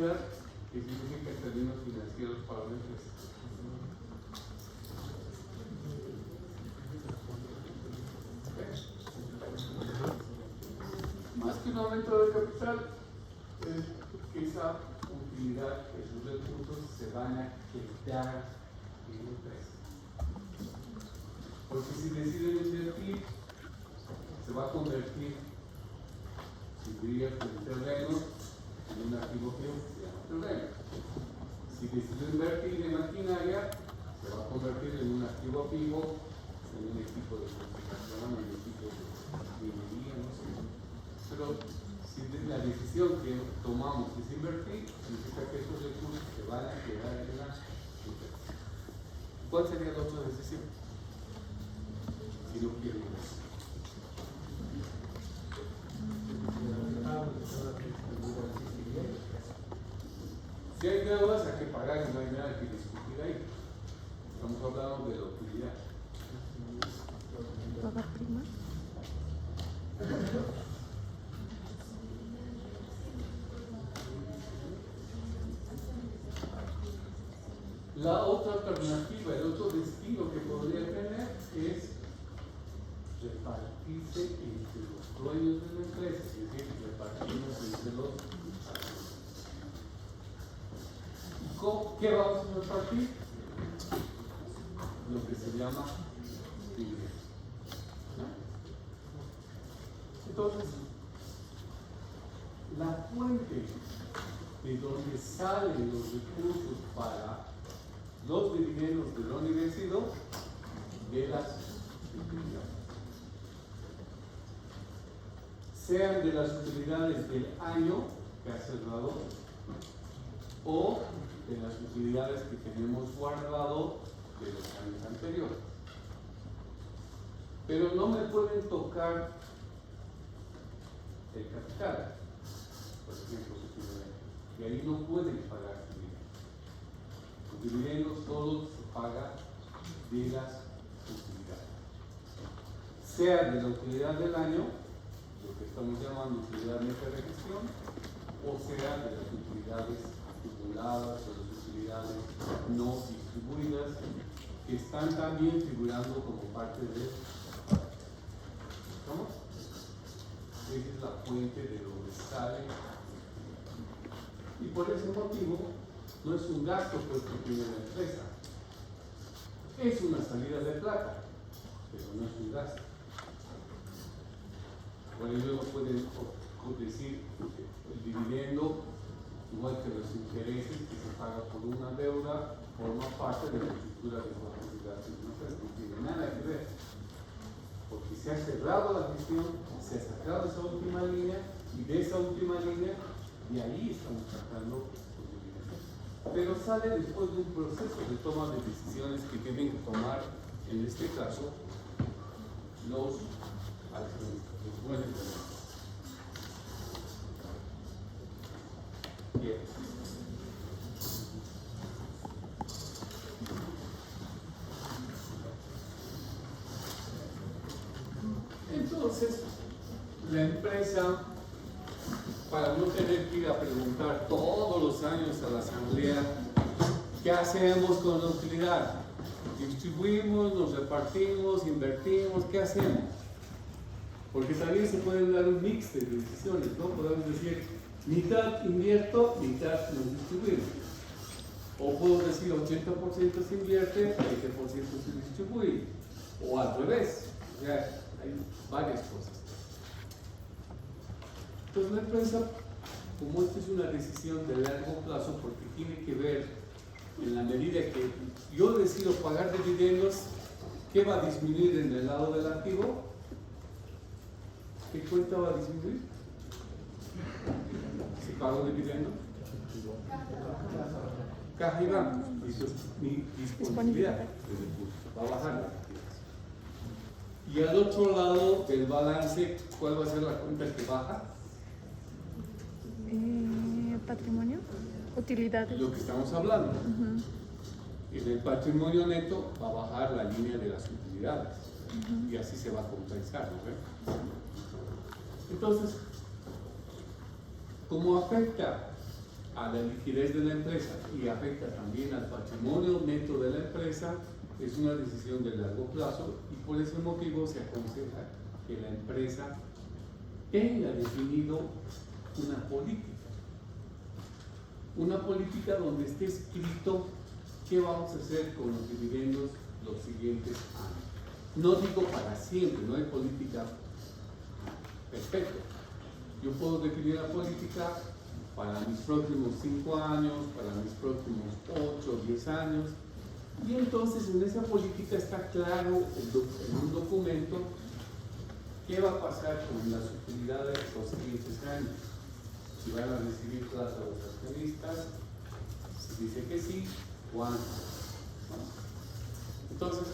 que significa en términos financieros para una empresa. Más que un aumento de capital, es que esa utilidad, esos recursos se van a quedar en la empresa. Porque si deciden invertir, se va a convertir, si dirías el terreno, en un activo que se llama terreno. Si deciden invertir en maquinaria, se va a convertir en un activo vivo, en un equipo de fabricación, en un equipo de minería, no sé. Pero si la decisión que tomamos es invertir, significa que esos recursos se van a quedar en la empresa. ¿Cuál sería la otra decisión? Si no quieren eso. Si hay deudas, hay que pagar y no hay nada que discutir ahí. Estamos hablando de la utilidad. ¿Pagar prima? La otra alternativa, el otro destino que podría tener es repartirse entre los dueños de la empresa, es decir, repartirnos entre los accionistas. ¿Qué vamos a repartir? Lo que se llama dividendos. ¿No? Entonces, la fuente de donde salen los recursos para los dividendos de lo merecido de las utilidades, sean de las utilidades del año que ha cerrado o de las utilidades que tenemos guardado de los años anteriores. Pero no me pueden tocar el capital, por ejemplo, y ahí no pueden pagar dividendos. Los dividendos solo se paga de las utilidades, sea de la utilidad del año, lo que estamos llamando utilidad neta de gestión, o sea de las utilidades acumuladas o las utilidades no distribuidas, que están también figurando como parte de ¿cómo? Esa es la fuente de donde sale. Y por ese motivo no es un gasto pues que tiene la empresa, es una salida de plata, pero no es un gasto. Bueno, y luego pueden decir el dividendo, igual que los intereses que se paga por una deuda, forma parte de la estructura de la actividad de una empresa, no tiene nada que ver, porque se ha cerrado la gestión, se ha sacado esa última línea, y de esa última línea, de ahí estamos sacando los dividendos. Pero sale después de un proceso de toma de decisiones que tienen que tomar, en este caso, los accionistas, los buenos accionistas. Bien. Entonces, la empresa, para no tener que ir a preguntar todos los años a la asamblea, ¿qué hacemos con la utilidad? ¿Distribuimos, nos repartimos, invertimos? ¿Qué hacemos? Porque también se pueden dar un mix de decisiones, ¿no? Podemos decir, mitad invierto, mitad nos distribuimos. O puedo decir 80% se invierte, 20% se distribuye. O al revés. O sea, hay varias cosas. Entonces la empresa, como esta es una decisión de largo plazo, porque tiene que ver en la medida que yo decido pagar dividendos, ¿qué va a disminuir en el lado del activo? ¿Qué cuenta va a disminuir? Si pago dividendos. Caja y banco. Mi disponibilidad de recursos va a bajar. Y al otro lado del balance, ¿cuál va a ser la cuenta que baja? Patrimonio, utilidades. Lo que estamos hablando. En el patrimonio neto va a bajar la línea de las utilidades. Y así se va a compensar, ¿no? Entonces, como afecta a la liquidez de la empresa y afecta también al patrimonio neto de la empresa, es una decisión de largo plazo y por ese motivo se aconseja que la empresa tenga definido una política donde esté escrito qué vamos a hacer con los dividendos los siguientes años. No digo para siempre, no hay política perfecta. Yo puedo definir la política para mis próximos 5 años, para mis próximos 8 o 10 años, y entonces en esa política está claro en un documento qué va a pasar con las utilidades los siguientes años. Si van a recibir plata los accionistas, si dice que sí, ¿cuánto? ¿No? Entonces,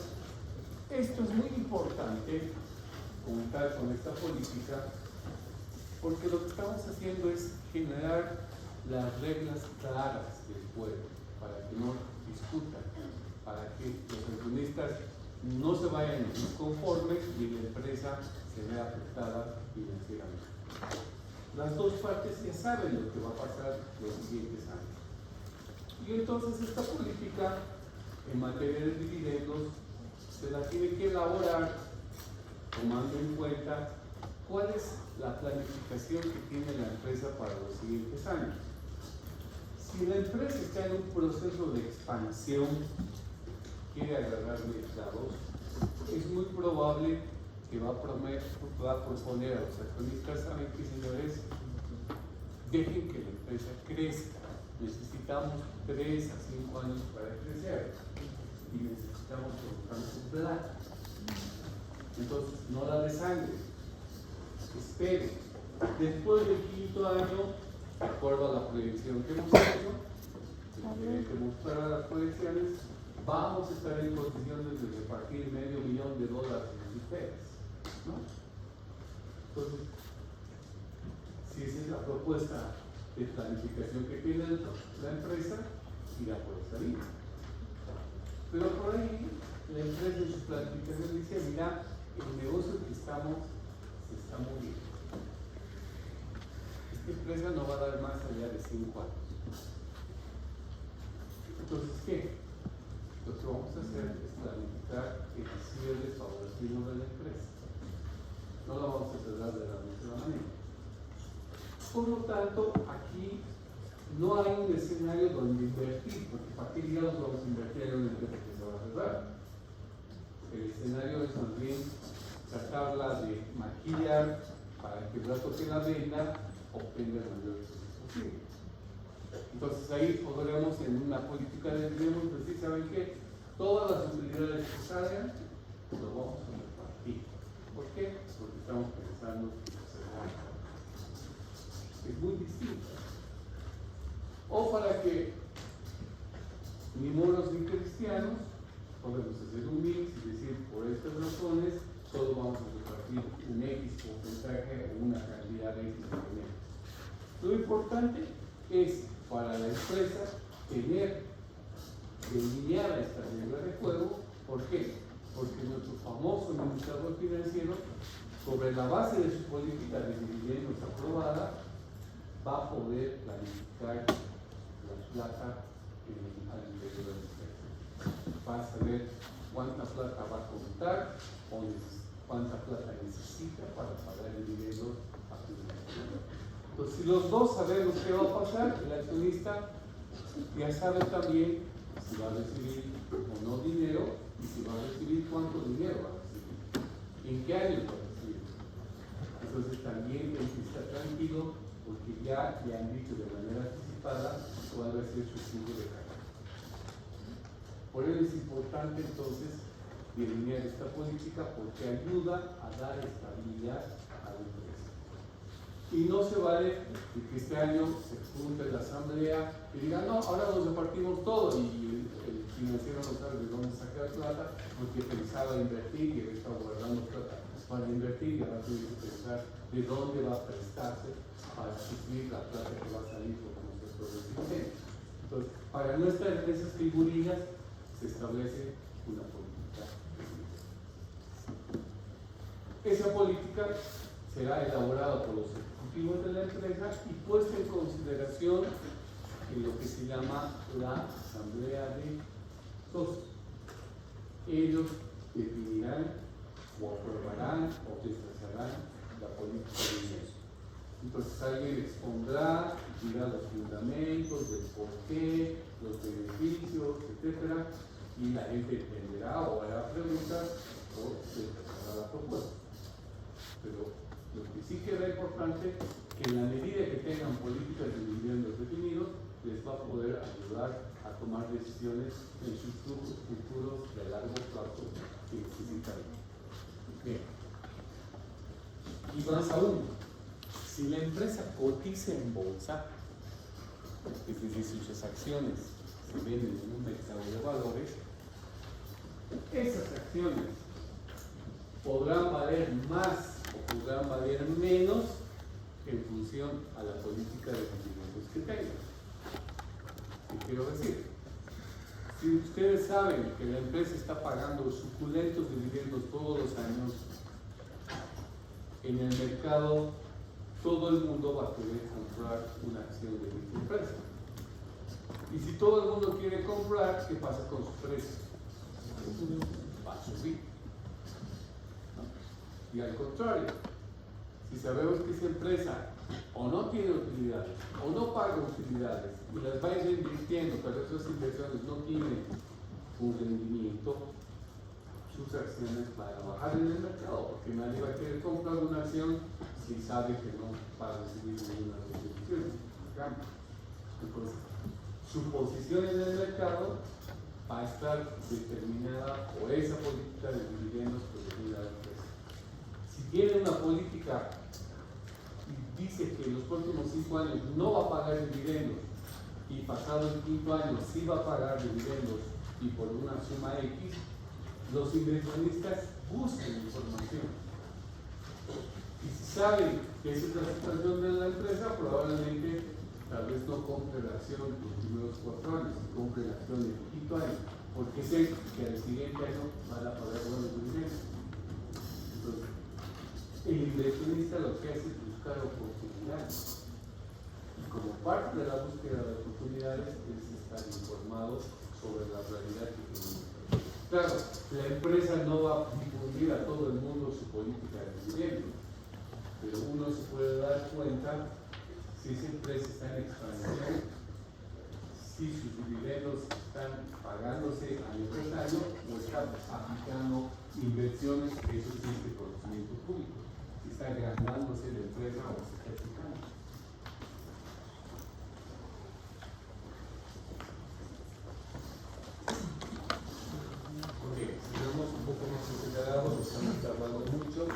esto es muy importante, contar con esta política, porque lo que estamos haciendo es generar las reglas claras del juego, para que no discutan, para que los accionistas no se vayan inconformes y la empresa se vea afectada financieramente. Las dos partes ya saben lo que va a pasar los siguientes años. Y entonces esta política en materia de dividendos se la tiene que elaborar tomando en cuenta cuál es la planificación que tiene la empresa para los siguientes años. Si la empresa está en un proceso de expansión, quiere agarrar mercados, es muy probable que va a proponer a los accionistas, ¿saben qué, señores? Dejen que la empresa crezca. Necesitamos 3 a 5 años para crecer y necesitamos colocar su plata. Entonces, no la de sangre. Esperen. Después del 5.º año, de acuerdo a la proyección que hemos hecho, que mostrar las proyecciones, vamos a estar en condiciones de repartir $500,000 en ustedes, ¿no? Entonces, si esa es la propuesta de planificación que tiene la empresa, irá por esa línea. Pero por ahí, la empresa en su planificación dice, mira, el negocio que estamos se está moviendo. Esta empresa no va a dar más allá de 5 años. Entonces, ¿qué? Lo que vamos a hacer es planificar el cierre paulatino de la empresa. No la vamos a cerrar de la misma manera. Por lo tanto, aquí no hay un escenario donde invertir, porque para qué digamos vamos a invertir en una empresa que se va a cerrar. El escenario es más bien tratarla de maquillar para que el rato que la venda obtenga el mayor éxito posible. Entonces ahí podremos en una política de dividendos decir, ¿saben qué? Todas las utilidades que salgan, lo vamos a repartir. ¿Por qué? Porque estamos pensando en hacer algo. Es muy distinto. O para que ni moros ni cristianos podemos hacer un mix y decir, por estas razones, solo vamos a repartir un X porcentaje o una cantidad de X de dinero. Lo importante es para la empresa tener delineada esta regla de juego. ¿Por qué? Porque nuestro famoso administrador financiero, sobre la base de su política de dividendos aprobada, va a poder planificar la plata al interior de la empresa. Va a saber cuánta plata va a contar o cuánta plata necesita para pagar el dividendo a su empresa. Entonces, si los dos sabemos qué va a pasar, el accionista ya sabe también si va a recibir o no dinero y si va a recibir cuánto dinero va a recibir, en qué año va a recibir. Entonces también él está tranquilo porque ya le han dicho de manera anticipada cuál va a ser su flujo de caja. Por ello es importante entonces delinear esta política porque ayuda a dar estabilidad a la empresa. Y no se vale que este año se junte la asamblea y diga, no, ahora nos repartimos todo y el financiero no sabe de dónde sacar plata porque pensaba invertir y había estado guardando plata para invertir y ahora tiene que pensar de dónde va a prestarse para suplir la plata que va a salir por concepto de dividendo. Entonces, para no estar en esas figurinas, se establece una política. Esa política será elaborada por los ejecutivos de la empresa y puesta en consideración en lo que se llama la asamblea de socios. Ellos definirán o aprobarán o rechazarán la política de ingresos. Entonces alguien expondrá, dirá los fundamentos, del por qué, los beneficios, etc. Y la gente entenderá o hará preguntas o rechazará la propuesta. Pero lo que sí queda importante, que en la medida que tengan políticas de dividendos definidos, les va a poder ayudar a tomar decisiones en sus futuros de largo plazo que necesitan. Bien. Y más aún, si la empresa cotiza en bolsa, es decir, sus acciones se venden en un mercado de valores, esas acciones podrán valer más o podrán valer menos en función a la política de dividendos que tengan. ¿Qué quiero decir? Si ustedes saben que la empresa está pagando suculentos dividendos todos los años, en el mercado todo el mundo va a querer comprar una acción de esta empresa. Y si todo el mundo quiere comprar, ¿qué pasa con su precio? Va a subir. ¿No? Y al contrario, si sabemos que esa empresa o no tiene utilidades o no paga utilidades y las va a ir invirtiendo, pero esas inversiones no tienen un rendimiento, sus acciones van a bajar en el mercado, porque nadie va a querer comprar una acción si sabe que no va a recibir ninguna retribución. Entonces, su posición en el mercado va a estar determinada por esa política de dividendos que define la empresa. Si tiene una política y dice que en los próximos 5 años no va a pagar dividendos y pasado el 5º año sí va a pagar dividendos y por una suma X, los inversionistas buscan información. Y si saben que esa es la situación de la empresa, probablemente tal vez no compre la acción los primeros 4 años, compre la acción el 5º año, porque sé que al siguiente año van a pagar buenos dividendos. Entonces, el inversionista lo que hace es buscar oportunidades. Y como parte de la búsqueda de oportunidades es estar informados sobre la realidad que tenemos. Claro, la empresa no va a difundir a todo el mundo su política de dividendos, pero uno se puede dar cuenta si esa empresa está en expansión, si sus dividendos están pagándose año tras año o están aplicando inversiones, eso sí es de conocimiento público, si está agrandándose la empresa o se está aplicando. Ok, sigamos un poco más acelerados, estamos tardando mucho.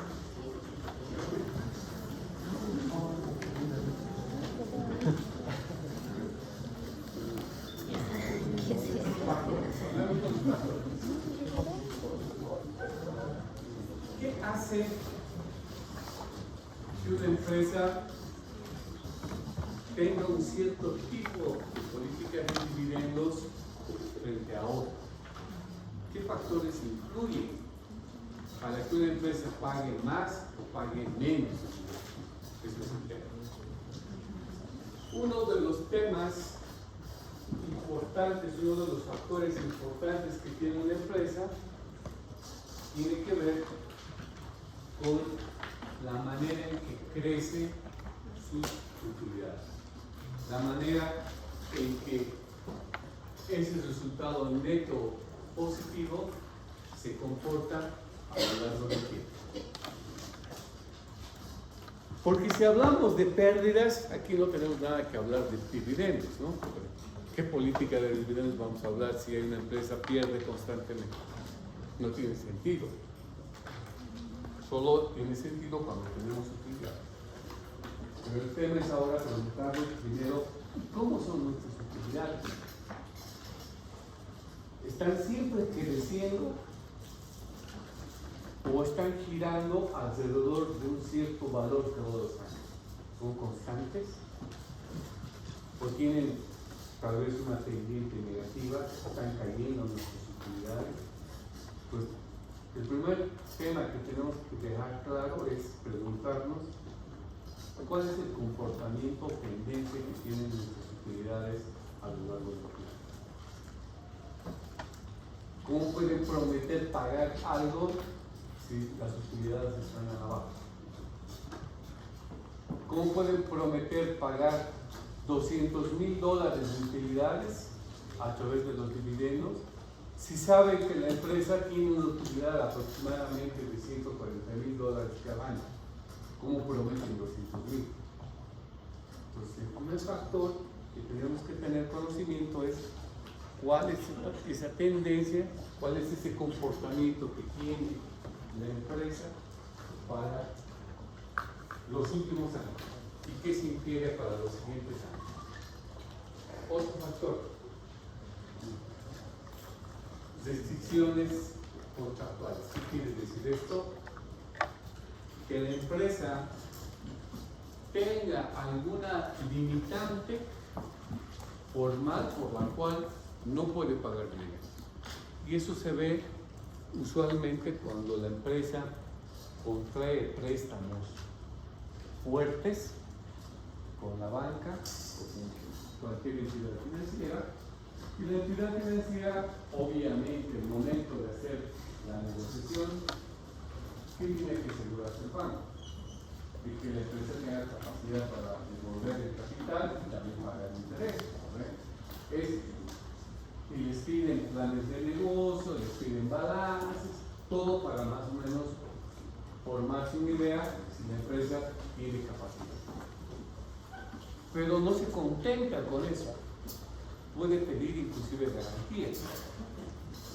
¿Qué hace que una empresa tenga un cierto tipo de política de dividendos frente a otra? ¿Qué factores influyen para que una empresa pague más o pague menos? Este es el tema. Uno de los temas importantes, uno de los factores importantes que tiene una empresa tiene que ver con la manera en que crece sus utilidades, la manera en que ese resultado neto positivo se comporta a lo largo del tiempo. Porque si hablamos de pérdidas, aquí no tenemos nada que hablar de dividendos, ¿no? ¿Qué política de dividendos vamos a hablar si una empresa pierde constantemente? No tiene sentido. Solo tiene sentido cuando tenemos utilidades. Pero el tema es ahora preguntarnos primero, ¿cómo son nuestras utilidades? ¿Están siempre creciendo o están girando alrededor de un cierto valor todos los años? ¿Son constantes? ¿O tienen tal vez una pendiente negativa? ¿Están cayendo nuestras utilidades? Pues el primer tema que tenemos que dejar claro es preguntarnos cuál es el comportamiento pendiente que tienen nuestras utilidades a lo largo del tiempo. ¿Cómo pueden prometer pagar algo si las utilidades están a la baja? ¿Cómo pueden prometer pagar $200,000 de utilidades a través de los dividendos si saben que la empresa tiene una utilidad aproximadamente de $140,000 cada año? ¿Cómo prometen $200,000? Entonces, el primer factor que tenemos que tener conocimiento es cuál es esa tendencia, cuál es ese comportamiento que tiene la empresa para los últimos años y qué se infiere para los siguientes años. Otro factor, restricciones contractuales. ¿Qué quiere decir esto? Que la empresa tenga alguna limitante formal por la cual no puede pagar dividendos. Y eso se ve usualmente cuando la empresa contrae préstamos fuertes con la banca o con cualquier entidad financiera, y la entidad financiera, obviamente, el momento de hacer la negociación, ¿qué tiene que asegurarse el banco? De que la empresa tenga capacidad para devolver el capital y también pagar el interés, ¿correcto? Y les piden planes de negocio, les piden balances, todo para más o menos formarse una idea si la empresa tiene capacidad. Pero no se contenta con eso, puede pedir inclusive garantías.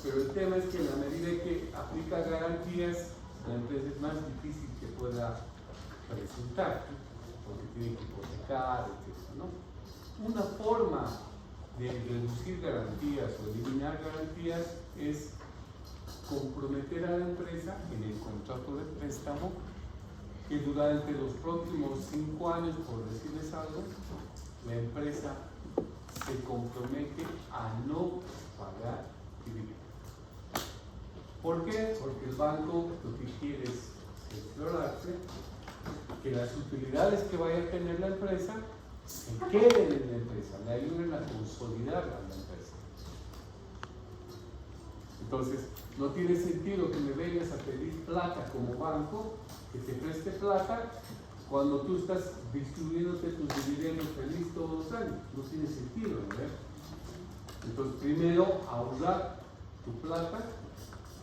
Pero el tema es que en la medida que aplica garantías, la empresa es más difícil que pueda presentar, porque tiene que hipotecar, etc., ¿no? Una forma de reducir garantías o eliminar garantías es comprometer a la empresa en el contrato de préstamo que durante los próximos 5 años, por decirles algo, la empresa se compromete a no pagar dividendos. ¿Por qué? Porque el banco lo que quiere es explorarse que las utilidades que vaya a tener la empresa se queden en la empresa, le ayuden a consolidar a la empresa. Entonces, no tiene sentido que me vengas a pedir plata como banco, que te preste plata, cuando tú estás distribuyéndote tus dividendos feliz todos los años. No tiene sentido, ¿no? Entonces, primero, ahorrar tu plata,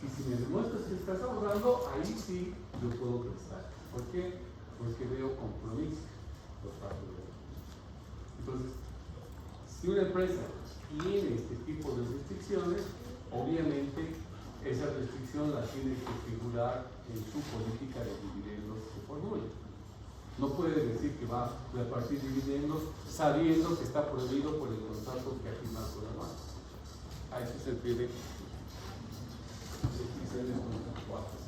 y si me demuestras que estás ahorrando, ahí sí yo puedo prestar. ¿Por qué? Porque veo compromiso por parte de él. Entonces, si una empresa tiene este tipo de restricciones, obviamente esa restricción la tiene que figurar en su política de dividendos que formule. No puede decir que va a repartir dividendos sabiendo que está prohibido por el contrato que ha firmado con la banca. A eso se refiere restricciones contractuales.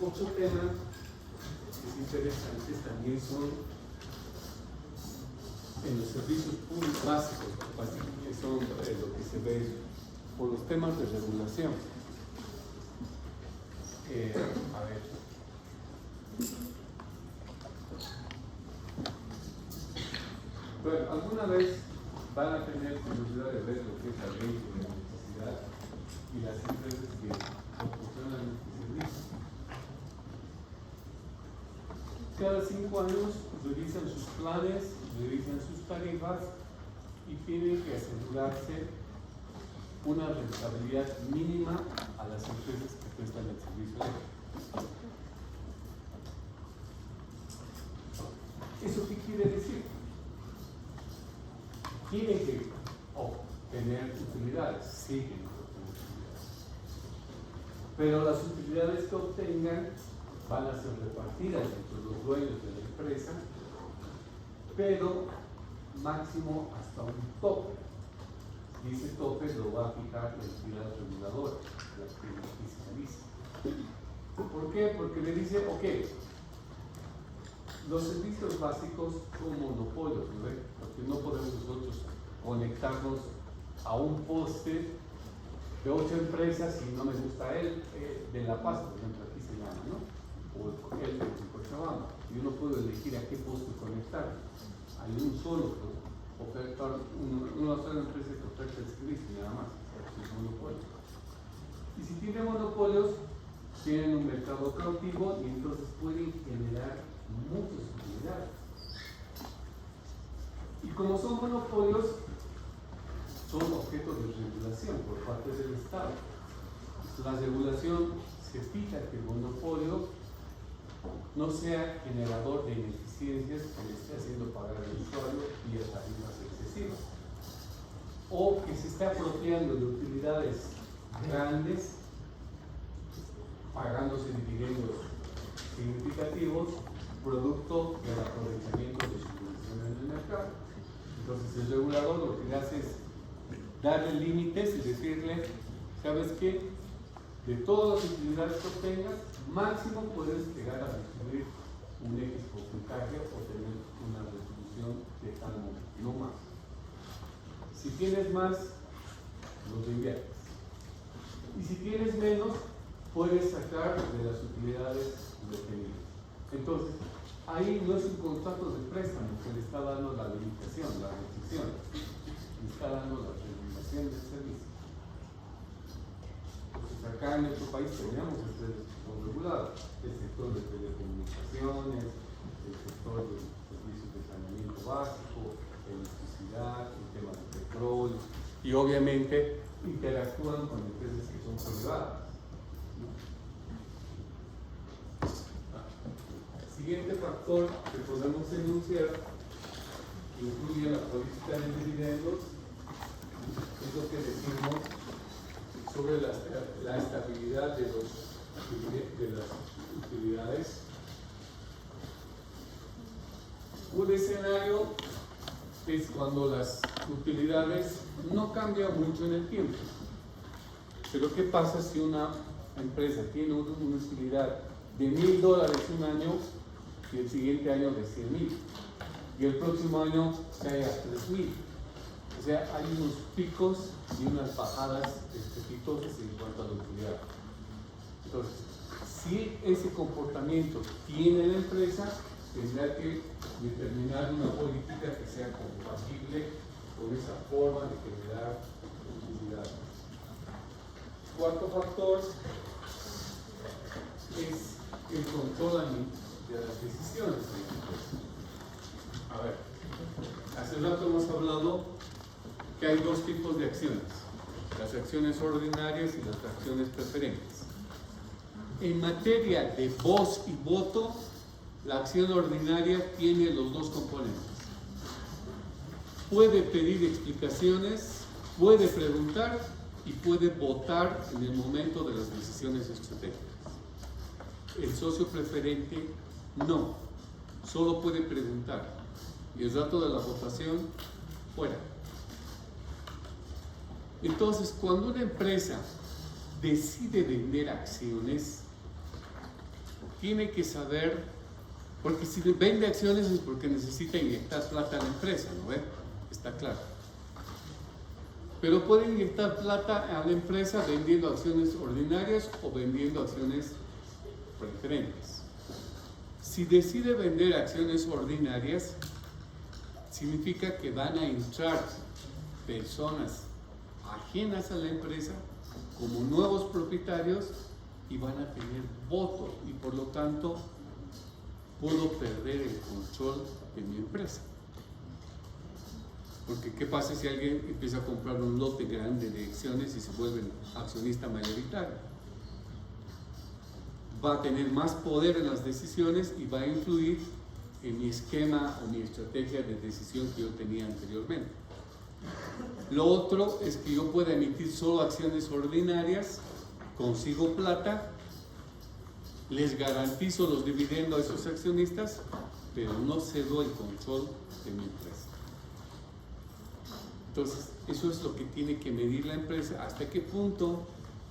Otro tema que es interesante también son en los servicios públicos básicos, que son lo que se ve por los temas de regulación. A ver. Bueno, alguna vez van a tener curiosidad de ver lo que es la ley de electricidad y las empresas que proporcionan este servicio. Cada 5 años revisan sus planes, revisan sus tarifas y tienen que asegurarse una rentabilidad mínima a las empresas que prestan el servicio eléctrico. ¿Eso qué quiere decir? Tienen que obtener utilidades, siguen obteniendo utilidades. Pero las utilidades que obtengan van a ser repartidas entre los dueños de la empresa, pero máximo hasta un tope. Y ese tope lo va a fijar la entidad reguladora, la que fiscaliza. ¿Por qué? Porque le dice, ok, los servicios básicos son monopolios, ¿no? Porque no podemos nosotros conectarnos a un poste de 8 empresas y no me gusta él, de La Paz, por ejemplo, aquí se llama, ¿no? o el de Cochabamba, y uno puede elegir a qué poste conectar. Hay un solo una sola empresa que oferta el servicio, nada más, es un monopolio. Y si tiene monopolios, tienen un mercado cautivo y entonces pueden generar muchas utilidades. Y como son monopolios, son objetos de regulación por parte del Estado. La regulación se fija que el monopolio no sea generador de ineficiencias que le esté haciendo pagar al usuario y a tarifas excesivas, o que se esté apropiando de utilidades grandes, pagándose dividendos significativos, producto del aprovechamiento de su posición en el mercado. Entonces el regulador lo que hace es darle límites y decirle, ¿sabes qué? De todas las utilidades que obtengas, máximo puedes llegar a recibir un X porcentaje o tener una resolución de tal momento, no más. Si tienes más, los inviertes. Y si tienes menos, puedes sacar de las utilidades retenidas. Entonces, ahí no es un contrato de préstamo que le está dando la limitación, la restricción, le está dando la regulación del servicio. Entonces, acá en nuestro país tenemos el sector regulado, el sector de telecomunicaciones, el sector de servicios de saneamiento básico, electricidad, el tema de petróleo, y obviamente interactúan con empresas que son privadas. El siguiente factor que podemos enunciar incluye la política de dividendos, es lo que decimos sobre la estabilidad de las utilidades. Un escenario es cuando las utilidades no cambian mucho en el tiempo. Pero ¿qué pasa si una empresa tiene una utilidad de $1,000 un año y el siguiente año de 100,000 y el próximo año cae a 3,000? O sea, hay unos picos y unas bajadas estrepitosas en cuanto a la utilidad. Entonces, si ese comportamiento tiene la empresa, tendrá que determinar una política que sea compatible con esa forma de generar utilidad. Cuarto factor es el control de las decisiones de la empresa. A ver, hace rato hemos hablado que hay dos tipos de acciones, las acciones ordinarias y las acciones preferentes. En materia de voz y voto, la acción ordinaria tiene los dos componentes. Puede pedir explicaciones, puede preguntar y puede votar en el momento de las decisiones estratégicas. El socio preferente no, solo puede preguntar y el rato de la votación fuera. Entonces, cuando una empresa decide vender acciones, tiene que saber, porque si vende acciones es porque necesita inyectar plata a la empresa, ¿no ve? Está claro. Pero puede inyectar plata a la empresa vendiendo acciones ordinarias o vendiendo acciones preferentes. Si decide vender acciones ordinarias, significa que van a entrar personas ajenas a la empresa como nuevos propietarios y van a tener voto y por lo tanto puedo perder el control de mi empresa. Porque ¿qué pasa si alguien empieza a comprar un lote grande de acciones y se vuelve accionista mayoritario? Va a tener más poder en las decisiones y va a influir en mi esquema o mi estrategia de decisión que yo tenía anteriormente. Lo otro es que yo pueda emitir solo acciones ordinarias, consigo plata, les garantizo los dividendos a esos accionistas, pero no cedo el control de mi empresa. Entonces, eso es lo que tiene que medir la empresa, hasta qué punto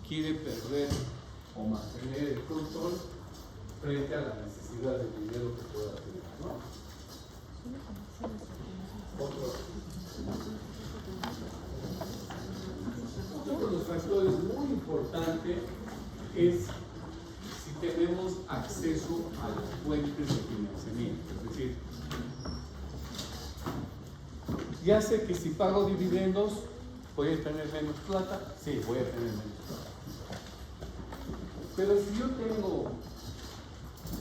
quiere perder o mantener el control frente a la necesidad de dinero que pueda tener, ¿no? Otro de los factores muy importantes es si tenemos acceso Ya sé que si pago dividendos, ¿voy a tener menos plata? Sí, voy a tener menos plata. Pero si yo tengo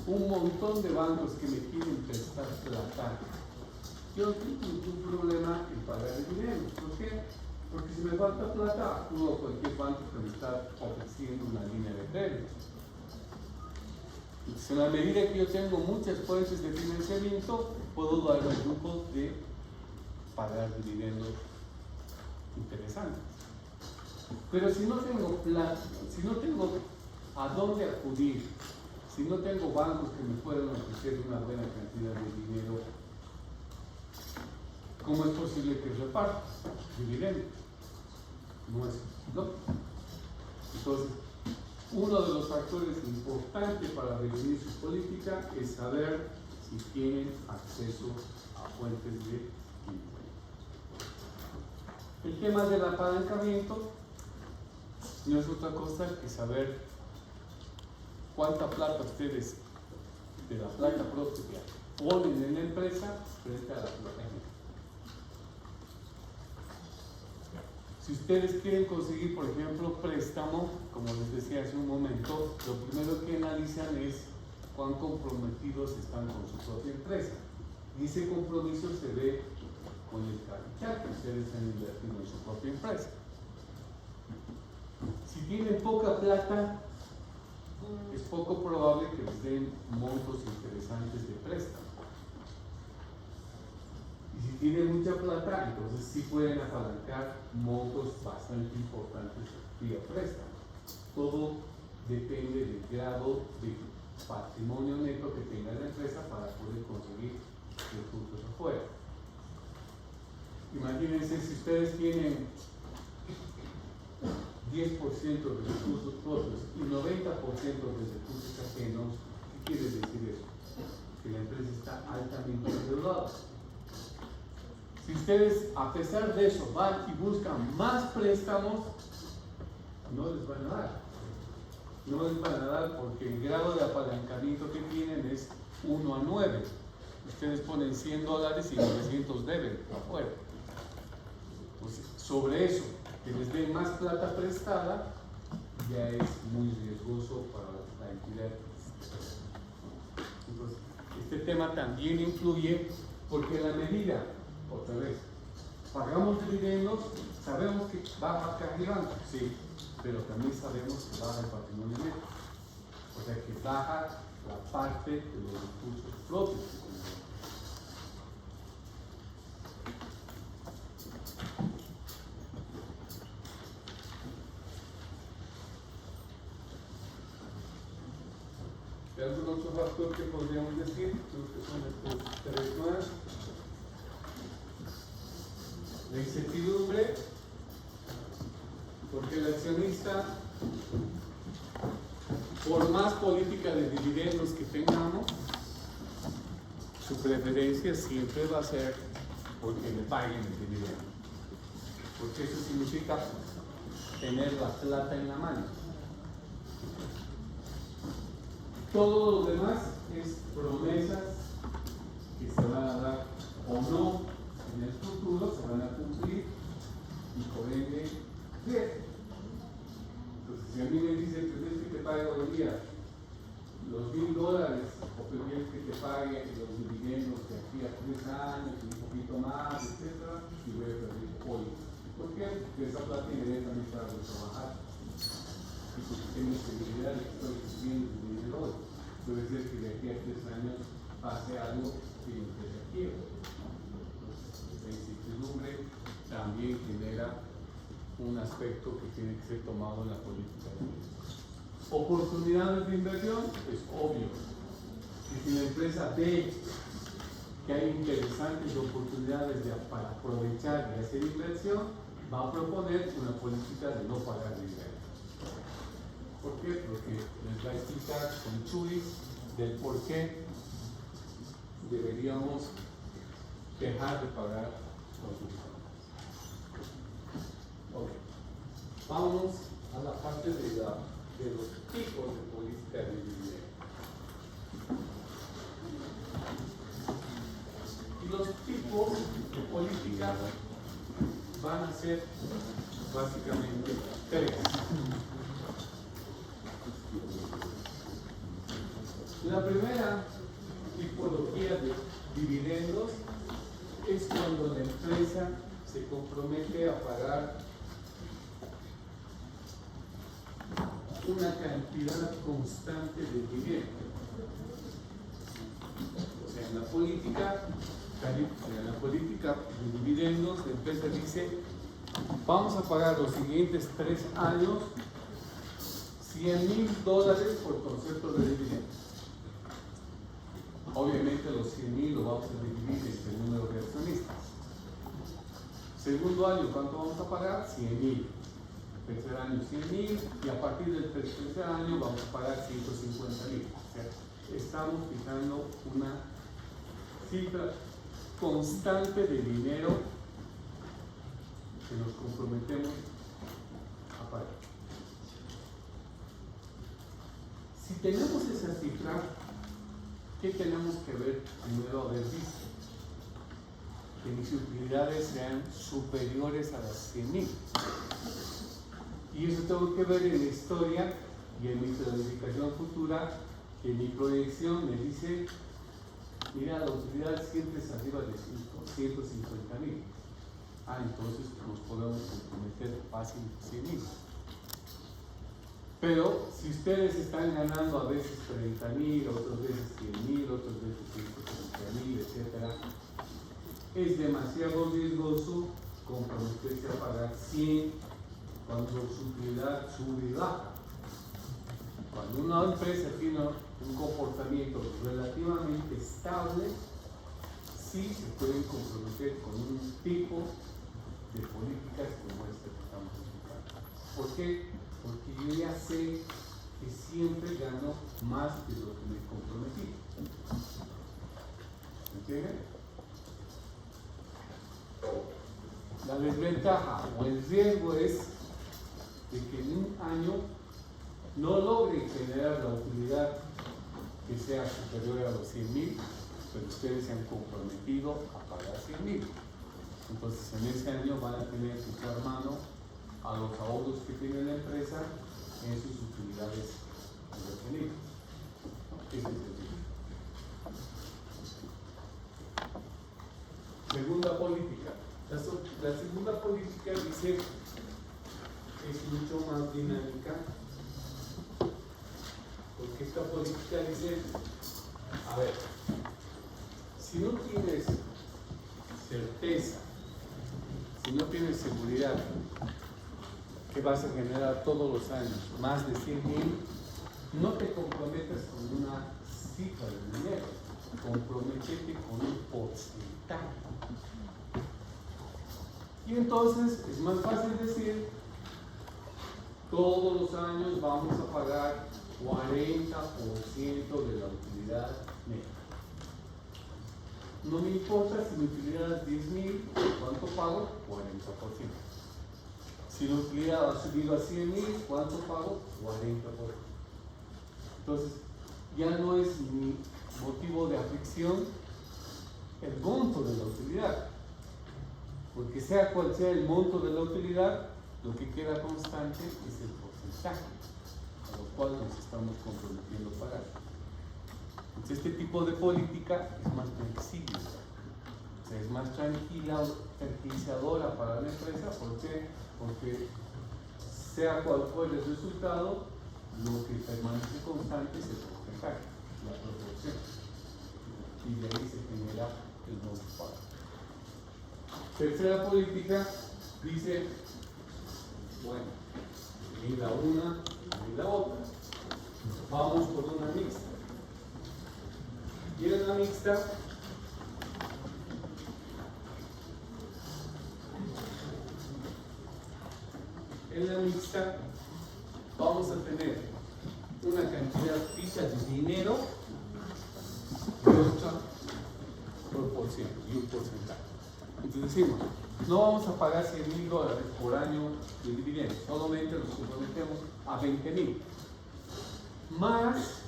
un montón de bancos que me quieren prestar plata, yo no tengo ningún problema en pagar dividendos. ¿Por qué? Porque si me falta plata, acudo a cualquier banco que me está ofreciendo una línea de crédito. Entonces, en la medida que yo tengo muchas fuentes de financiamiento, puedo darme el lujo de pagar dividendos interesantes. Pero si no tengo plata, si no tengo a dónde acudir, si no tengo bancos que me puedan ofrecer una buena cantidad de dinero, ¿cómo es posible que reparta dividendos? No es lógico. Entonces, uno de los factores importantes para definir su política es saber si tienen acceso a fuentes de ingresos. El tema del apalancamiento no es otra cosa que saber cuánta plata ustedes de la plata propia ponen en la empresa frente a la plata ajena. Si ustedes quieren conseguir, por ejemplo, préstamo, como les decía hace un momento, lo primero que analizan es cuán comprometidos están con su propia empresa. Y ese compromiso se ve con el capital que ustedes han invertido en su propia empresa. Si tienen poca plata, es poco probable que les den montos interesantes de préstamo. Y si tienen mucha plata, entonces sí pueden apalancar montos bastante importantes vía préstamo. Todo depende del grado de patrimonio neto que tenga la empresa para poder conseguir recursos afuera. Imagínense si ustedes tienen 10% de recursos propios y 90% de recursos ajenos. ¿Qué quiere decir eso? Que la empresa está altamente endeudada. Si ustedes, a pesar de eso, van y buscan más préstamos, no les van a dar. No les van a dar porque el grado de apalancamiento que tienen es 1 a 9. Ustedes ponen $100 y 900 deben afuera. Entonces, sobre eso, que les den más plata prestada, ya es muy riesgoso para la entidad. Entonces, este tema también influye porque en la medida, otra vez, pagamos dividendos, sabemos que baja caja y banco, sí, pero también sabemos que baja el patrimonio neto. O sea que baja la parte de los recursos propios que tenemos. ¿Hay algún otro factor que podríamos decir? Creo que son estos tres más. La incertidumbre, porque el accionista, por más política de dividendos que tengamos, su preferencia siempre va a ser porque le paguen el dividendo. Porque eso significa tener la plata en la mano. Todo lo demás es promesas que se van a dar o no en el futuro, se van a cumplir y por ende riesgo. Entonces, si a mí me dicen que tienes que te pague hoy día los $1,000 o prefieres que te pague los dividendos de aquí a 3 años y un poquito más, etc., y voy a perder hoy. ¿Por qué? Porque esa plata inmediatamente va a trabajar. Y porque tengo seguridad de que estoy recibiendo el dinero hoy. Puede ser que de aquí a 3 años pase algo que me desafíe. La incertidumbre también genera un aspecto que tiene que ser tomado en la política de riesgo. Oportunidades de inversión, es obvio. Que si la empresa ve que hay interesantes oportunidades para aprovechar y hacer inversión, va a proponer una política de no pagar dividendos. ¿Por qué? Porque les va a explicar con Churis del por qué deberíamos dejar de pagar los dividendos. Okay. Vamos a la parte de los tipos de política de dividendos. Y los tipos tipos de política van a ser básicamente tres. La primera tipología de dividendos es cuando la empresa se compromete a pagar una cantidad constante de dinero. O sea, en la política de dividendos, la empresa dice, vamos a pagar los siguientes 3 años $100,000 por concepto de dividendos. Obviamente los 100,000 lo vamos a dividir entre el número de accionistas. Segundo año, ¿cuánto vamos a pagar? 100,000. Tercer año 100,000 y a partir del tercer año vamos a pagar 150,000. O sea, estamos fijando una cifra constante de dinero que nos comprometemos a pagar. Si tenemos esa cifra, ¿qué tenemos que ver primero haber visto? Que mis utilidades sean superiores a las 100,000. Y eso tengo que ver en la historia y en mi planificación futura, que mi proyección me dice, mira, la utilidad siempre es arriba de 150,000. Entonces nos podemos comprometer fácil 100,000. Pero si ustedes están ganando a veces 30,000, otras veces 100,000, otras veces 130,000, etc., es demasiado riesgoso comprometerse a pagar 100 cuando su utilidad sube y baja. Cuando una empresa tiene un comportamiento relativamente estable, sí se pueden comprometer con un tipo de políticas como esta que estamos explicando. ¿Por qué? Porque yo ya sé que siempre gano más de lo que me comprometí. ¿Entienden? La desventaja o el riesgo es de que en un año no logren generar la utilidad que sea superior a los 100,000, pero ustedes se han comprometido a pagar 100,000. Entonces en ese año van a tener que echar mano a los ahorros que tiene la empresa en sus utilidades retenidas. Ese es el riesgo. Segunda política. La segunda política dice es mucho más dinámica, porque esta política dice, a ver, si no tienes certeza, si no tienes seguridad que vas a generar todos los años más de 100,000, no te comprometas con una cifra de dinero, comprométete con un porcentaje. Y entonces es más fácil decir, todos los años vamos a pagar 40% de la utilidad neta. No me importa si mi utilidad es 10,000, ¿cuánto pago? 40%. Si la utilidad ha subido a 100,000, ¿cuánto pago? 40%. Entonces, ya no es mi motivo de aflicción el monto de la utilidad. Porque sea cual sea el monto de la utilidad, lo que queda constante es el porcentaje a lo cual nos estamos comprometiendo a pagar. Entonces, este tipo de política es más flexible, o sea, es más tranquilizadora para la empresa. ¿Por qué? Porque sea cual fuera el resultado, lo que permanece constante es el porcentaje, la proporción, y de ahí se genera el nuevo pago. Tercera política dice, bueno, ni la una ni la otra, vamos por una mixta. Y en la mixta vamos a tener una cantidad fija de dinero y otra proporción y un porcentaje. Entonces decimos, no vamos a pagar $100,000 por año de dividendos, solamente nos comprometemos a 20,000, más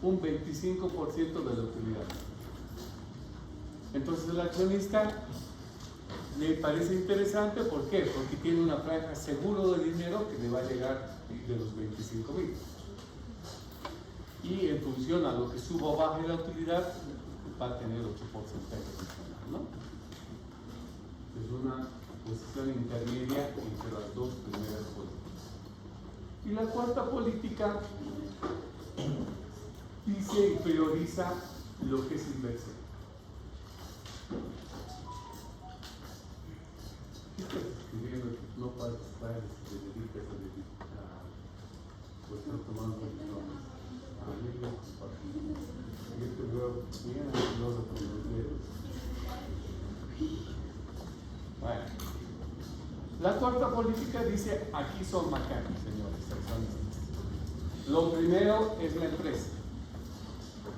un 25% de la utilidad. Entonces el accionista le parece interesante, ¿por qué? Porque tiene una franja seguro de dinero que le va a llegar de los 25,000. Y en función a lo que suba o baje la utilidad, va a tener 8% adicional, ¿no? Es una posición intermedia entre las dos primeras políticas. Y la cuarta política dice y prioriza lo que es inversión. ¿Qué estás escribiendo? No participar, te dedicas a pues no tomando decisiones. A mí me compartir. Yo te veo bien anguloso con los dedos. Bueno. La cuarta política dice, aquí son macanas, señores, accionistas. Lo primero es la empresa.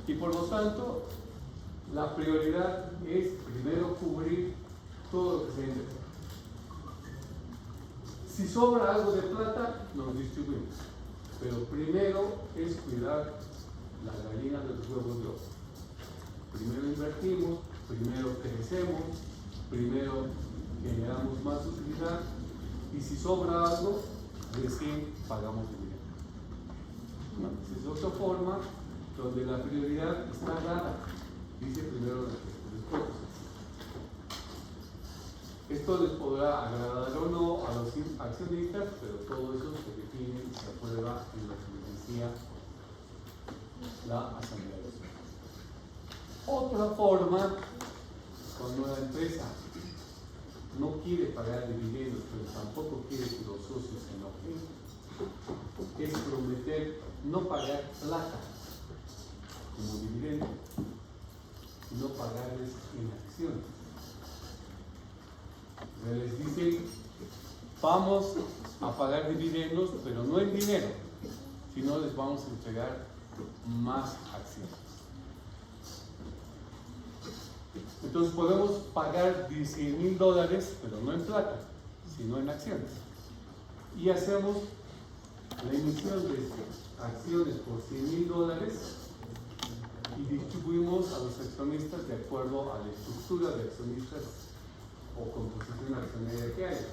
Y por lo tanto, la prioridad es primero cubrir todo lo que se ingresa. Si sobra algo de plata, nos distribuimos. Pero primero es cuidar la gallina de los huevos de oro. Primero invertimos, primero crecemos, primero generamos más utilidad y si sobra algo, recién pagamos dividendos. Esa es otra forma donde la prioridad está dada. Dice primero la empresa, después. Esto les podrá agradar o no a los accionistas, pero todo eso se define y se aprueba en lo que decía la Asamblea de Socios. Otra forma, cuando la empresa no quiere pagar dividendos, pero tampoco quiere que los socios se enojen, es prometer no pagar plata como dividendo, no pagarles en acciones. Se les dice, vamos a pagar dividendos, pero no en dinero, sino les vamos a entregar más acciones. Entonces podemos pagar $100,000, pero no en plata, sino en acciones. Y hacemos la emisión de acciones por $100,000 y distribuimos a los accionistas de acuerdo a la estructura de accionistas o composición accionaria que haya.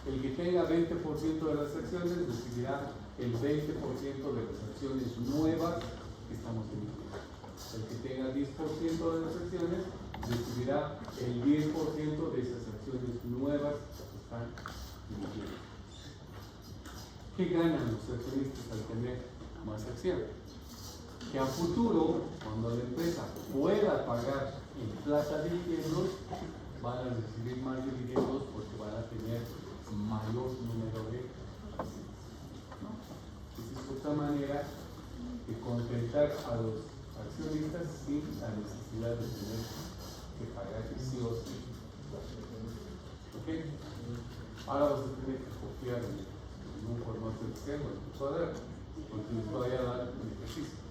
El que tenga 20% de las acciones recibirá el 20% de las acciones nuevas que estamos emitiendo. El que tenga 10% de las acciones recibirá el 10% de esas acciones nuevas que están emitiendo. ¿Qué ganan los accionistas al tener más acciones? Que a futuro, cuando la empresa pueda pagar en plata dividendos, van a recibir más dividendos porque van a tener mayor número de acciones. ¿No? Esa es otra manera de contentar a los accionistas sin la necesidad de tener que pagar sí o sí. ¿Ok? Ahora vas a tener que copiar en un formato Excel o en tu cuaderno, porque les voy a dar un ejercicio.